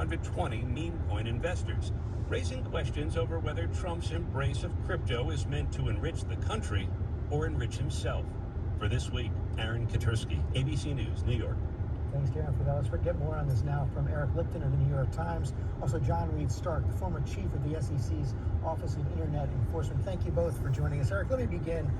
120 meme coin investors, raising questions over whether Trump's embrace of crypto is meant to enrich the country or enrich himself. For This Week, Aaron Katursky, ABC News, New York. Thanks, Darren, for that. Let's get more on this now from Eric Lipton of the New York Times. Also, John Reed Stark, the former chief of the SEC's Office of Internet Enforcement. Thank you both for joining us. Eric, let me begin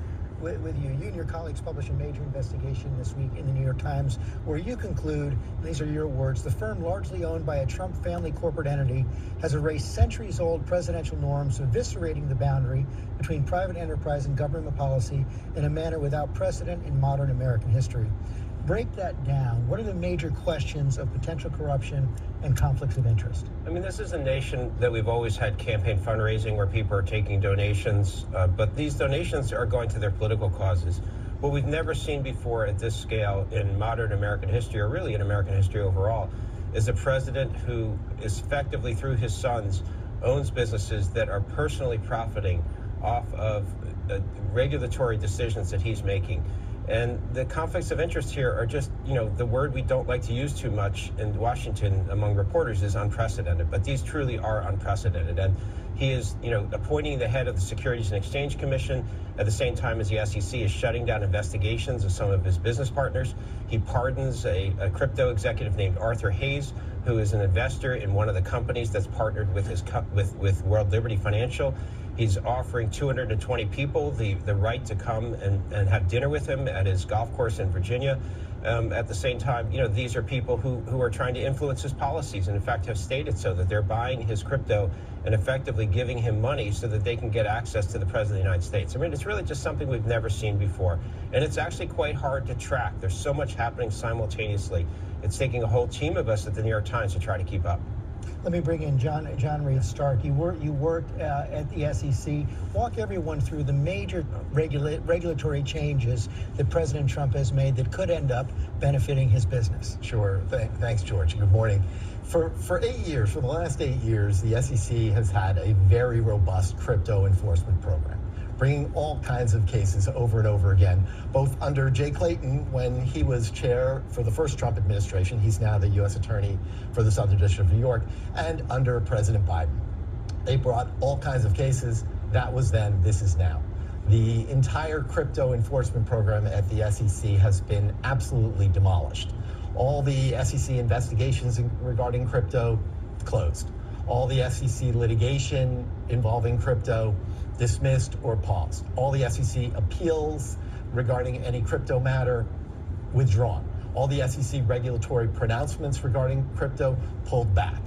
with you. You and your colleagues published a major investigation this week in the New York Times where you conclude, and these are your words, the firm largely owned by a Trump family corporate entity has erased centuries-old presidential norms, eviscerating the boundary between private enterprise and government policy in a manner without precedent in modern American history. Break that down. What are the major questions of potential corruption and conflicts of interest? I mean, this is a nation that we've always had campaign fundraising where people are taking donations, but these donations are going to their political causes. What we've never seen before at this scale in modern American history, or really in American history overall, is a president who is effectively, through his sons, owns businesses that are personally profiting off of regulatory decisions that he's making. And the conflicts of interest here are just, the word we don't like to use too much in Washington among reporters is unprecedented, but these truly are unprecedented. And he is, appointing the head of the Securities and Exchange Commission at the same time as the SEC is shutting down investigations of some of his business partners. He pardons a crypto executive named Arthur Hayes, who is an investor in one of the companies that's partnered with with World Liberty Financial. He's offering 220 people the right to come and have dinner with him at his golf course in Virginia. At the same time, these are people who are trying to influence his policies and in fact have stated so, that they're buying his crypto and effectively giving him money so that they can get access to the President of the United States. I mean, it's really just something we've never seen before. And it's actually quite hard to track. There's so much happening simultaneously. It's taking a whole team of us at the New York Times to try to keep up. Let me bring in John Reed Stark. You worked at the SEC. Walk everyone through the major regulatory changes that President Trump has made that could end up benefiting his business. Sure. Thanks, George. Good morning. For the last 8 years, the SEC has had a very robust crypto enforcement program, bringing all kinds of cases over and over again, both under Jay Clayton when he was chair for the first Trump administration. He's now the U.S. Attorney for the Southern District of New York, and under President Biden. They brought all kinds of cases. That was then, this is now. The entire crypto enforcement program at the SEC has been absolutely demolished. All the SEC investigations regarding crypto closed. All the SEC litigation involving crypto dismissed or paused. All the SEC appeals regarding any crypto matter withdrawn. All the SEC regulatory pronouncements regarding crypto pulled back.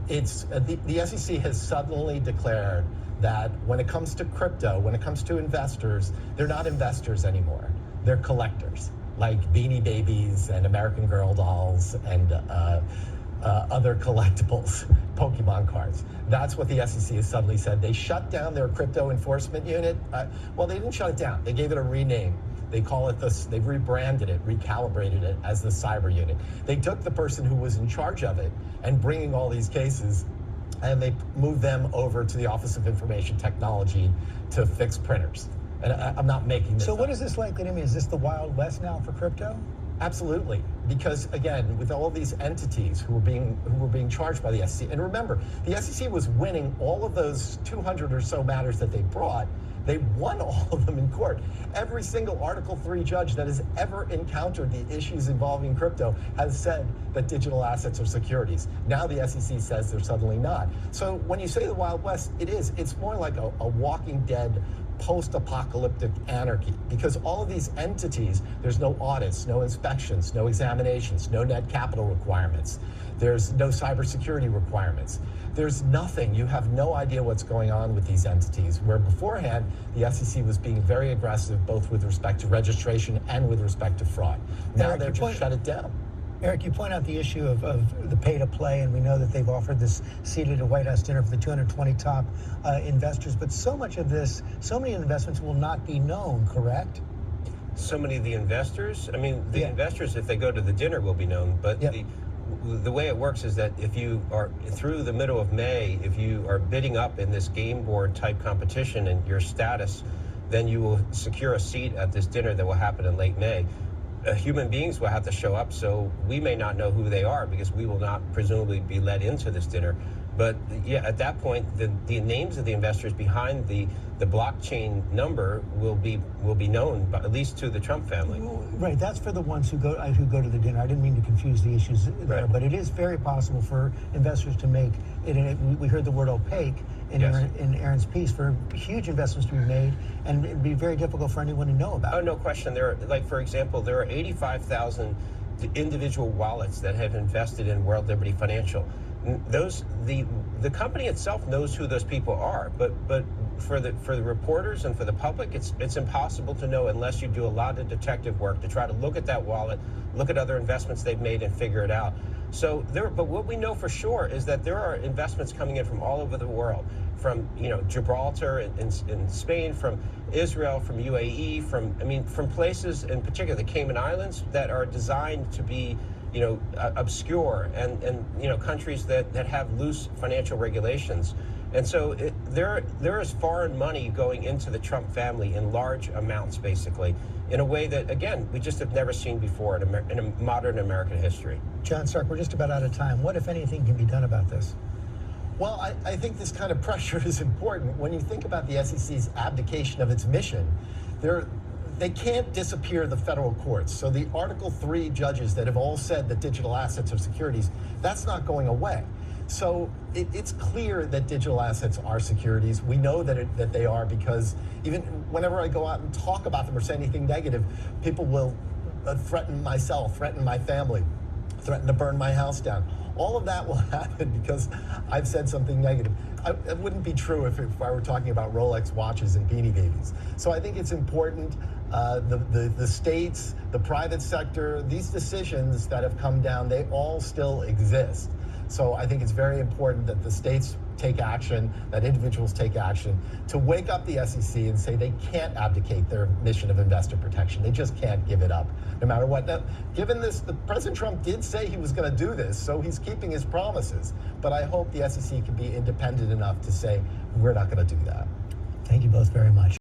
It's the SEC has suddenly declared that when it comes to crypto, when it comes to investors, they're not investors anymore. They're collectors, like Beanie Babies and American Girl dolls and other collectibles, Pokemon cards. That's what the SEC has suddenly said. They shut down their crypto enforcement unit. Well, they didn't shut it down. They gave it a rename. They call it they've rebranded it, recalibrated it as the cyber unit. They took the person who was in charge of it and bringing all these cases, and they moved them over to the Office of Information Technology to fix printers. And I'm not making this So up. what is this likely to mean? Is this the Wild West now for crypto? Absolutely, because again, with all these entities who were being charged by the SEC, and remember, the SEC was winning all of those 200 or so matters that they brought. They won all of them in court. Every single Article 3 judge that has ever encountered the issues involving crypto has said that digital assets are securities. Now the SEC says they're suddenly not. So when you say the Wild West, it is. It's more like a Walking Dead post-apocalyptic anarchy, because all of these entities, there's no audits, no inspections, no examinations, no net capital requirements. There's no cybersecurity requirements. There's nothing. You have no idea what's going on with these entities, where beforehand, the SEC was being very aggressive, both with respect to registration and with respect to fraud. Now they're just shut it down. Eric, you point out the issue of the pay to play, and we know that they've offered this seat at a White House dinner for the 220 top investors, but so many investments will not be known, correct? So many of the investors, investors, if they go to the dinner, will be known, but the way it works is that if you are through the middle of May, if you are bidding up in this game board type competition and your status, then you will secure a seat at this dinner that will happen in late May. human beings will have to show up, so we may not know who they are because we will not presumably be let into this dinner. But yeah, at that point, the names of the investors behind the blockchain number will be known, but at least to the Trump family. Right, that's for the ones who go to the dinner. I didn't mean to confuse the issues there, Right. but it is very possible for investors to make it. We heard the word opaque in, Yes. in Aaron's piece, for huge investments to be made, and it'd be very difficult for anyone to know about. Oh, no question. There are, like, for example, there are 85,000 individual wallets that have invested in World Liberty Financial. The company itself knows who those people are, but for the reporters and for the public, it's impossible to know unless you do a lot of detective work to try to look at that wallet, look at other investments they've made, and figure it out. So but what we know for sure is that there are investments coming in from all over the world, from Gibraltar in Spain, from Israel, from UAE, from places in particular the Cayman Islands that are designed to be obscure and countries that have loose financial regulations. And so there is foreign money going into the Trump family in large amounts, basically, in a way that, again, we just have never seen before in modern American history. John Stark, we're just about out of time. What, if anything, can be done about this? Well, I think this kind of pressure is important. When you think about the SEC's abdication of its mission, they can't disappear the federal courts. So the Article 3 judges that have all said that digital assets are securities, that's not going away. So it's clear that digital assets are securities. We know that they are, because even whenever I go out and talk about them or say anything negative, people will threaten myself, threaten my family, threaten to burn my house down. All of that will happen because I've said something negative. It wouldn't be true if I were talking about Rolex watches and Beanie Babies. So I think it's important. The states, the private sector, these decisions that have come down, they all still exist. So I think it's very important that the states take action, that individuals take action to wake up the SEC and say they can't abdicate their mission of investor protection. They just can't give it up, no matter what. Now, given this, President Trump did say he was going to do this, so he's keeping his promises. But I hope the SEC can be independent enough to say, we're not going to do that. Thank you both very much.